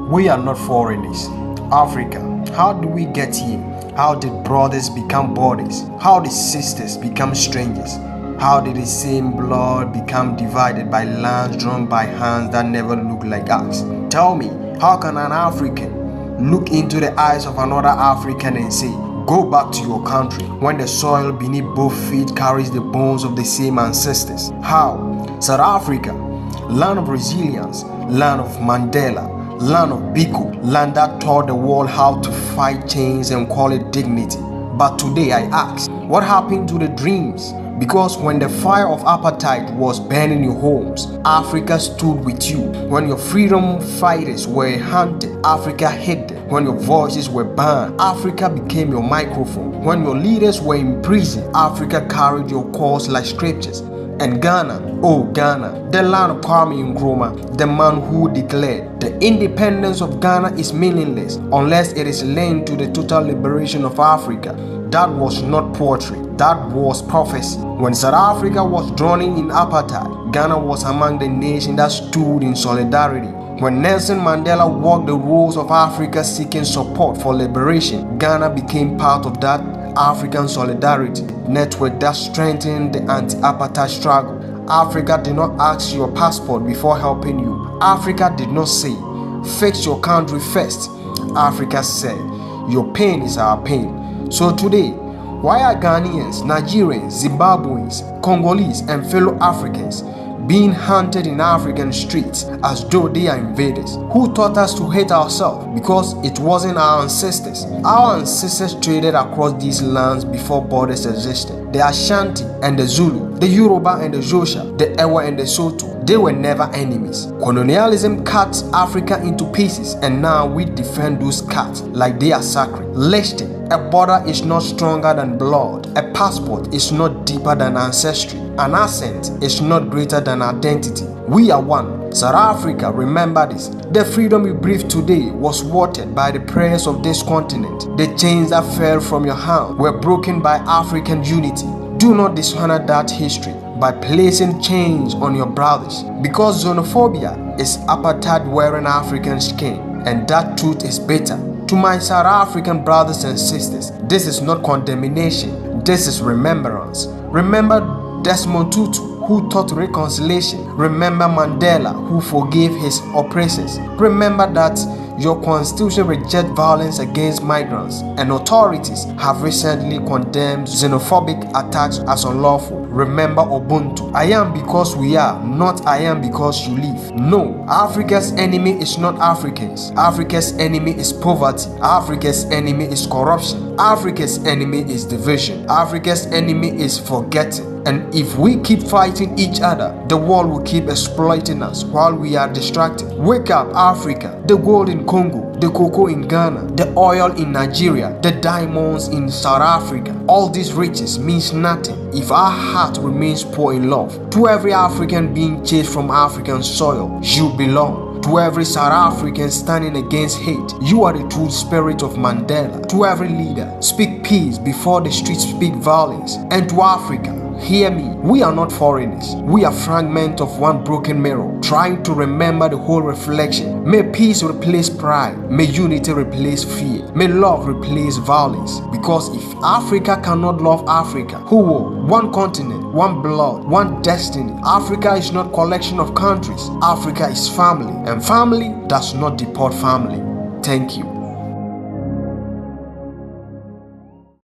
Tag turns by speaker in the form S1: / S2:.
S1: We are not foreigners. Africa, how do we get here? How did brothers become bodies? How did sisters become strangers? How did the same blood become divided by lands drawn by hands that never look like us? Tell me, how can an African look into the eyes of another African and say, go back to your country, when the soil beneath both feet carries the bones of the same ancestors? How? South Africa, land of resilience, land of Mandela, land of Biko, land that taught the world how to fight chains and call it dignity. But today I ask, what happened to the dreams? Because when the fire of apartheid was burning your homes, Africa stood with you. When your freedom fighters were hunted, Africa hid them. When your voices were banned, Africa became your microphone. When your leaders were in prison, Africa carried your cause like scriptures. And Ghana, oh Ghana, the land of Kwame Nkrumah, the man who declared the independence of Ghana is meaningless unless it is linked to the total liberation of Africa. That was not poetry, that was prophecy. When South Africa was drowning in apartheid, Ghana was among the nations that stood in solidarity. When Nelson Mandela walked the roads of Africa seeking support for liberation, Ghana became part of that African solidarity network that strengthened the anti-apartheid struggle. Africa did not ask your passport before helping you. Africa did not say, fix your country first. Africa said, your pain is our pain. So today, why are Ghanaians, Nigerians, Zimbabweans, Congolese and fellow Africans being hunted in African streets as though they are invaders? Who taught us to hate ourselves? Because it wasn't our ancestors. Our ancestors traded across these lands before borders existed. The Ashanti and the Zulu, the Yoruba and the Xhosa, the Ewa and the Soto, they were never enemies. Colonialism cut Africa into pieces, and now we defend those cuts like they are sacred. Listen, a border is not stronger than blood. A passport is not deeper than ancestry. An accent is not greater than identity. We are one. South Africa, remember this. The freedom we breathe today was watered by the prayers of this continent. The chains that fell from your hand were broken by African unity. Do not dishonor that history by placing chains on your brothers. Because xenophobia is apartheid wearing African skin, and that truth is bitter. To my South African brothers and sisters, this is not condemnation, this is remembrance. Remember Desmond Tutu, who taught reconciliation. Remember Mandela, who forgave his oppressors. Remember that your constitution rejects violence against migrants, and authorities have recently condemned xenophobic attacks as unlawful. Remember Ubuntu. I am because we are, not I am because you live. No, Africa's enemy is not Africans. Africa's enemy is poverty. Africa's enemy is corruption. Africa's enemy is division. Africa's enemy is forgetting. And if we keep fighting each other, the world will keep exploiting us while we are distracted. Wake up, Africa. The gold in Congo, the cocoa in Ghana, the oil in Nigeria, the diamonds in South Africa. All these riches means nothing if our heart remains poor in love. To every African being chased from African soil, you belong. To every South African standing against hate, you are the true spirit of Mandela. To every leader, speak peace before the streets speak violence. And to Africa, hear me, we are not foreigners. We are fragments of one broken mirror, trying to remember the whole reflection. May peace replace pride. May unity replace fear. May love replace violence. Because if Africa cannot love Africa, who will? One continent, one blood, one destiny. Africa is not a collection of countries. Africa is family. And family does not deport family. Thank you.